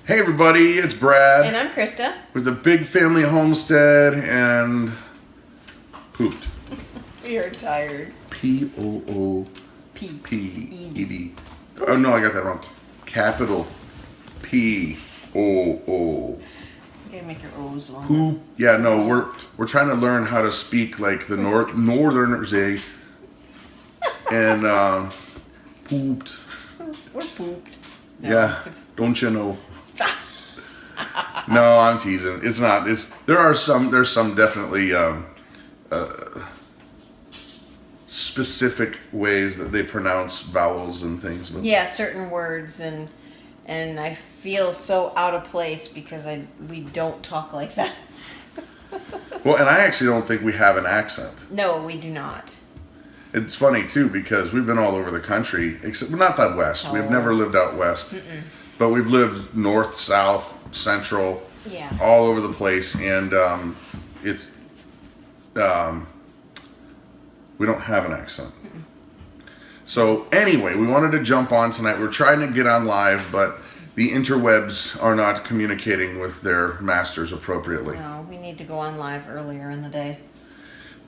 Hey everybody, it's Brad. And I'm Krista. With the Big Family Homestead and pooped. We are tired. P-O-O-P-E-D. Oh no, I got that wrong. Capital P-O-O. You gotta make your O's longer. Poop. Yeah, no, we're trying to learn how to speak like the Northerners say. And pooped. We're pooped. No, Yeah, don't you know? Stop. No, I'm teasing. It's not. There's some definitely specific ways that they pronounce vowels and things. Yeah, certain words and I feel so out of place because we don't talk like that. Well, and I actually don't think we have an accent. No, we do not. It's funny too because we've been all over the country, except not that west. Oh. We've never lived out west, but we've lived north, south, central, Yeah. all over the place, and we don't have an accent. So anyway, we wanted to jump on tonight. We're trying to get on live, but the interwebs are not communicating with their masters appropriately. No, we need to go on live earlier in the day.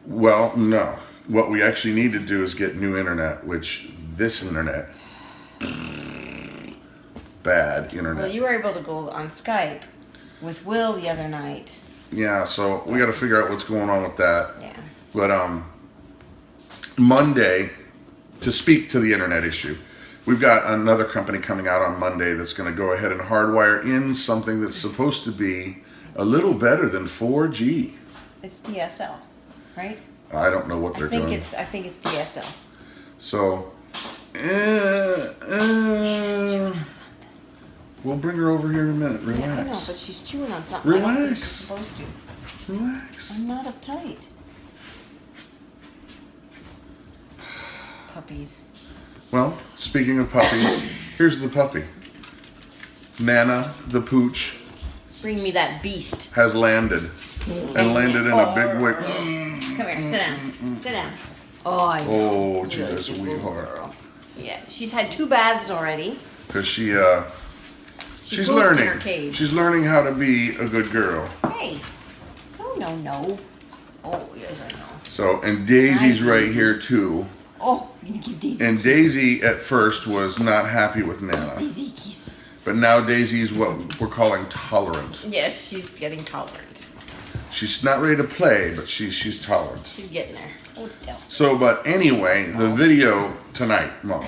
Well, no. What we actually need to do is get new internet, which this internet, bad internet. Well, you were able to go on Skype with Will the other night. Yeah, so we got to figure out what's going on with that. Yeah. But Monday, to speak to the internet issue, we've got another company coming out on Monday that's going to go ahead and hardwire in something that's supposed to be a little better than 4G. It's DSL, right? I don't know what they're doing. I think it's DSL. So, we'll bring her over here in a minute. Relax. Yeah, I know, but she's chewing on something. I don't think Relax. she's supposed to. Relax. I'm not uptight. Puppies. Well, speaking of puppies, here's the puppy. Nana, the pooch, Bring me that beast. has landed. And landed in a big way. Come here, sit down. Sit down. Oh, I know. Oh, You're gee, that's a good wee little heart. girl. Yeah, she's had 2 baths already. Because she's pooped in learning. her cage. She's learning how to be a good girl. Hey. Oh, no. Oh, yes, I know. So, and Daisy's Hi, right Daisy. here too. Oh, you can give Daisy And a Daisy at first was not happy with kiss. Nana. Daisy kiss. But now Daisy's what we're calling tolerant. Yes, she's getting tolerant. She's not ready to play, but she's tolerant. She's getting there. Hold still. So, but anyway, the video tonight, Mom,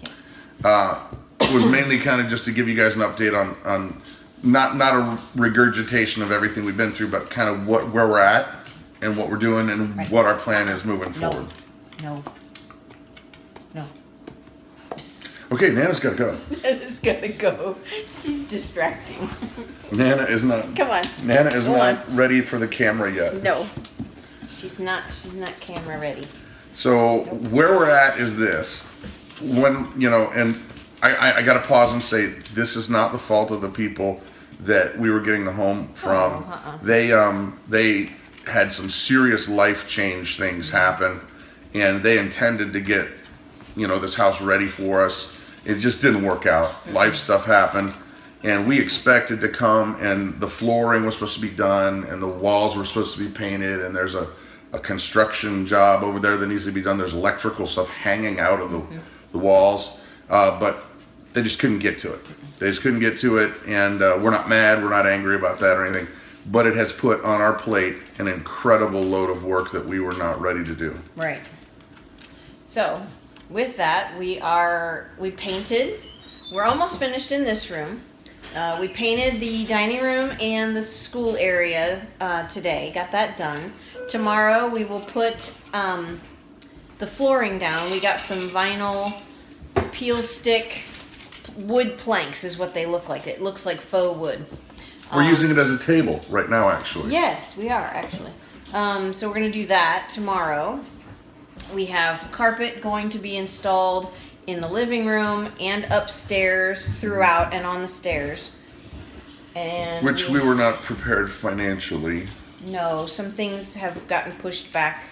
Yes. was mainly kind of just to give you guys an update on not a regurgitation of everything we've been through, but kind of where we're at and what we're doing and Right. what our plan is moving forward. No. Okay, Nana's got to go. Nana's gotta go. She's distracting. Nana is not. Come on. Nana is Go not ready for the camera yet. No. She's not camera ready. So where we're at is this. When, and I got to pause and say, this is not the fault of the people that we were getting the home from. They had some serious life change things happen, and they intended to get, this house ready for us. It just didn't work out. Life stuff happened, and we expected to come, and the flooring was supposed to be done, and the walls were supposed to be painted, and there's a construction job over there that needs to be done. There's electrical stuff hanging out of the walls, but they just couldn't get to it. They just couldn't get to it, and we're not mad, we're not angry about that or anything, but it has put on our plate an incredible load of work that we were not ready to do. Right. So, with that, we painted. We're almost finished in this room. We painted the dining room and the school area today. Got that done. Tomorrow we will put the flooring down. We got some vinyl peel stick wood planks is what they look like. It looks like faux wood. We're using it as a table right now, actually. Yes, we are actually. So we're going to do that tomorrow. We have carpet going to be installed in the living room and upstairs throughout and on the stairs. And Which we were not prepared financially. No, some things have gotten pushed back.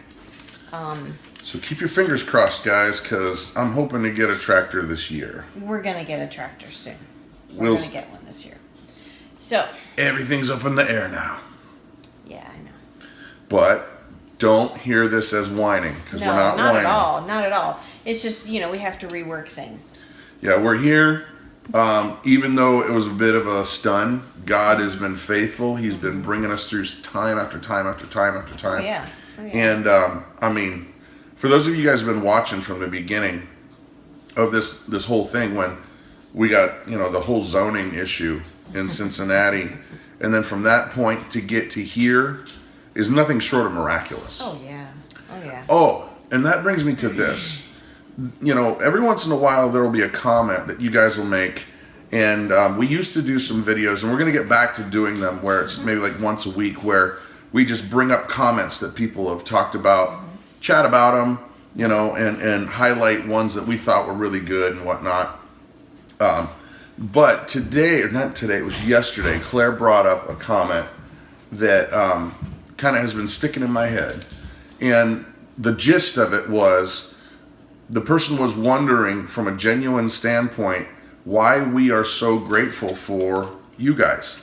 So keep your fingers crossed, guys, because I'm hoping to get a tractor this year. We're going to get a tractor soon. We're We'll going to get one this year. So. Everything's up in the air now. Yeah, I know. But don't hear this as whining, because we're not whining. At all. Not at all. It's just, we have to rework things. Yeah, we're here. Even though it was a bit of a stun, God has been faithful. He's been bringing us through time after time after time after time. Oh, yeah. And, for those of you guys who have been watching from the beginning of this whole thing, when we got, the whole zoning issue in Cincinnati, and then from that point to get to here is nothing short of miraculous. Oh, yeah. Oh, yeah. Oh, and that brings me to this. Every once in a while there will be a comment that you guys will make, and we used to do some videos, and we're going to get back to doing them where it's maybe like once a week, where we just bring up comments that people have talked about, chat about them, and highlight ones that we thought were really good and whatnot. But today, or not today, it was yesterday, Claire brought up a comment that kind of has been sticking in my head. And the gist of it was, the person was wondering from a genuine standpoint why we are so grateful for you guys,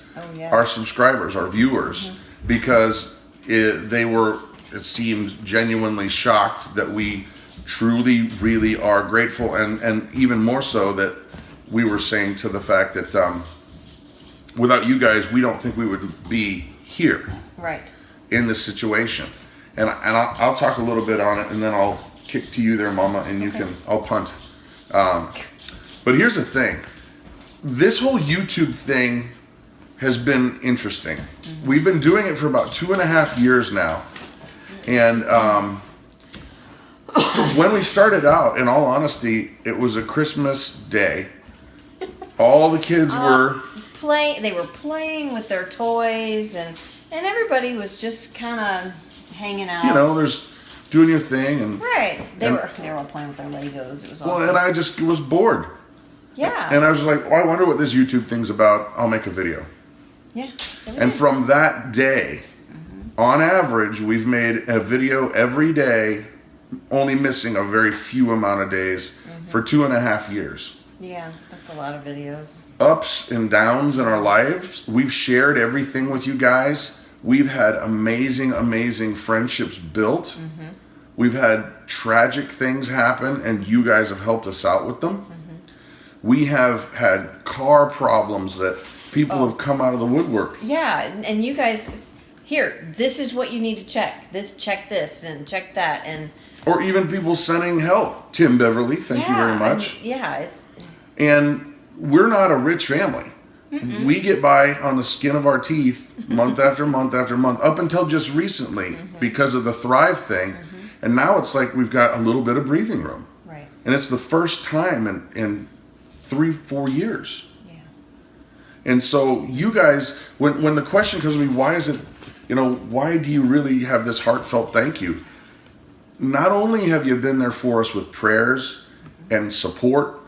our subscribers, our viewers, because it seemed genuinely shocked that we truly, really are grateful, and even more so that we were saying to the fact that without you guys, we don't think we would be here, right, in this situation. And I'll talk a little bit on it, and then I'll kick to you there, Mama, and I'll punt. But here's the thing. This whole YouTube thing has been interesting. We've been doing it for about 2.5 years now. And when we started out, in all honesty, it was a Christmas day. All the kids were they were playing with their toys, and everybody was just kind of hanging out. There's doing your thing, and they were all playing with their Legos. It was awesome. Well, and I just was bored. Yeah. And I was like, I wonder what this YouTube thing's about. I'll make a video. Yeah. And from that day, on average, we've made a video every day, only missing a very few amount of days for 2.5 years. Yeah, that's a lot of videos. Ups and downs in our lives. We've shared everything with you guys. We've had amazing, amazing friendships built. We've had tragic things happen, and you guys have helped us out with them. We have had car problems that people have come out of the woodwork. Yeah, and you guys, here, this is what you need to check. Check this, and check that, and... Or even people sending help. Tim Beverly, thank you very much. And we're not a rich family. We get by on the skin of our teeth month after month after month, up until just recently because of the Thrive thing. And now it's like we've got a little bit of breathing room. Right. And it's the first time in 3-4 years. Yeah. And so you guys, when the question comes to me, why is it, why do you really have this heartfelt thank you? Not only have you been there for us with prayers and support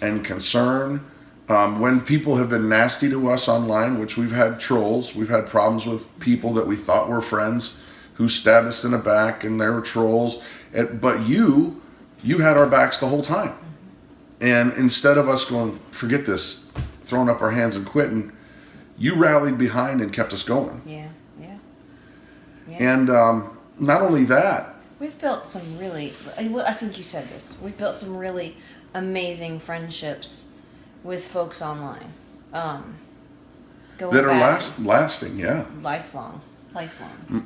and concern, when people have been nasty to us online, which we've had trolls, we've had problems with people that we thought were friends who stabbed us in the back, and they were trolls. But you had our backs the whole time. And instead of us going, forget this, throwing up our hands and quitting, you rallied behind and kept us going. Yeah. And not only that, we've built some really, I think you said this, we've built some really amazing friendships with folks online. That are lasting, yeah. Lifelong.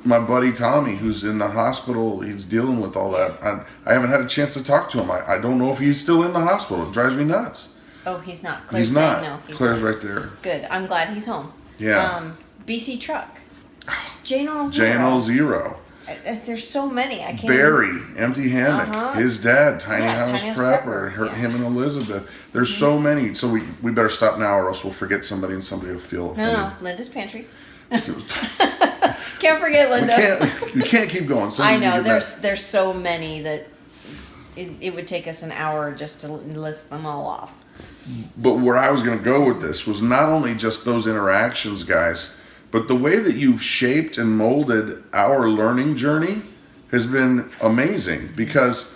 My buddy Tommy, who's in the hospital, he's dealing with all that. I haven't had a chance to talk to him. I don't know if he's still in the hospital. It drives me nuts. Oh, he's not. Claire's he's not. No, Claire's right there. Good. I'm glad he's home. Yeah. BC Truck. J0. There's so many. I can't. Barry, Empty Hammock. His dad, Tiny House Prepper. Him and Elizabeth. There's so many. So we better stop now, or else we'll forget somebody, and somebody will feel offended. No. Linda's Pantry. Can't forget Linda. We can't keep going. I know. There's so many that it would take us an hour just to list them all off. But where I was going to go with this was not only just those interactions, guys, but the way that you've shaped and molded our learning journey has been amazing. Because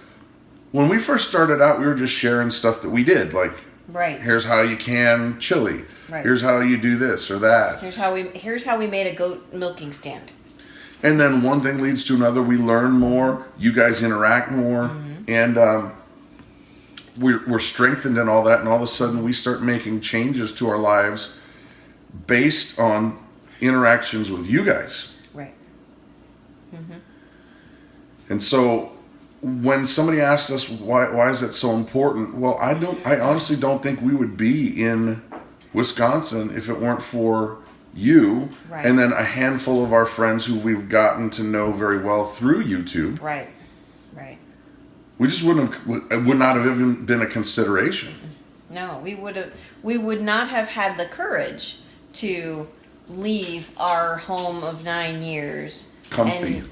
when we first started out, we were just sharing stuff that we did, like Right. Here's how you can chili. Right. Here's how you do this or that. Here's how we made a goat milking stand. And then one thing leads to another. We learn more. You guys interact more, and we're strengthened in all that. And all of a sudden, we start making changes to our lives based on interactions with you guys. Right. And so, when somebody asked us why is that so important, well, I honestly don't think we would be in Wisconsin if it weren't for you, Right. and then a handful of our friends who we've gotten to know very well through YouTube. Right. Right. We just would not have even been a consideration. No, we would not have had the courage to leave our home of 9 years. Comfy.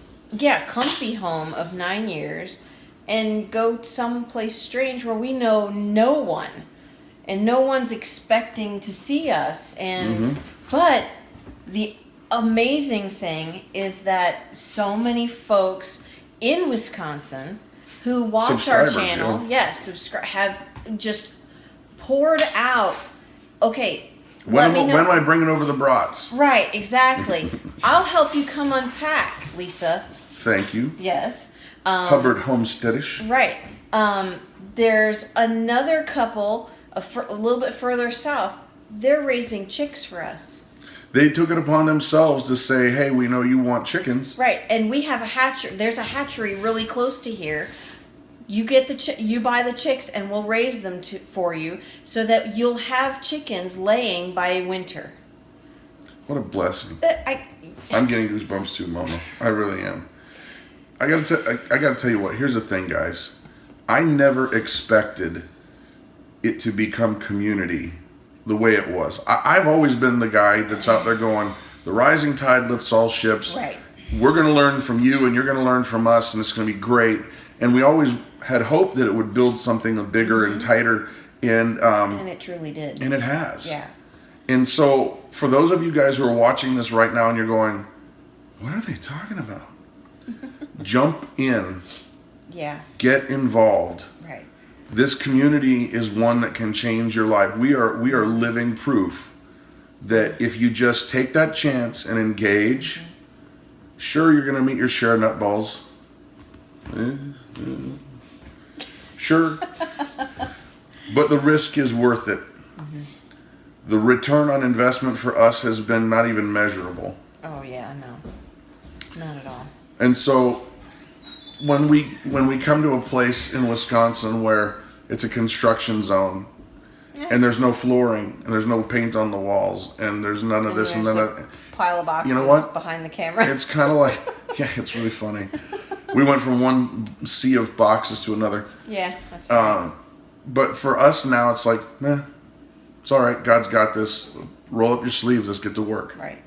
Comfy home of 9 years and go someplace strange where we know no one and no one's expecting to see us. And but the amazing thing is that so many folks in Wisconsin who watch our channel, have just poured out. Okay, when am I bringing over the brats? Right, exactly. I'll help you come unpack, Lisa. Thank you. Yes. Hubbard Homesteadish. Right. There's another couple a little bit further south. They're raising chicks for us. They took it upon themselves to say, hey, we know you want chickens. Right, and we have a hatchery. There's a hatchery really close to here. You get you buy the chicks, and we'll raise them for you, so that you'll have chickens laying by winter. What a blessing! I'm getting goosebumps too, Mama. I really am. I gotta tell you what. Here's the thing, guys. I never expected it to become community the way it was. I've always been the guy that's out there going, the rising tide lifts all ships. Right. We're going to learn from you, and you're going to learn from us, and it's going to be great. And we always had hoped that it would build something bigger and tighter. And it truly did. And it has. Yeah. And so, for those of you guys who are watching this right now and you're going, what are they talking about? Jump in. Yeah. Get involved. Right. This community is one that can change your life. We are living proof that if you just take that chance and engage, sure, you're going to meet your share of nutballs. Sure. But the risk is worth it. The return on investment for us has been not even measurable. Oh, yeah, no. Not at all. And so when we come to a place in Wisconsin where it's a construction zone, and there's no flooring, and there's no paint on the walls, and there's none of this and none of that. Pile of boxes, you know what? Behind the camera. It's kind of like, yeah, it's really funny. We went from one sea of boxes to another. Yeah, that's right. But for us now, it's like, it's all right. God's got this. Roll up your sleeves. Let's get to work. Right.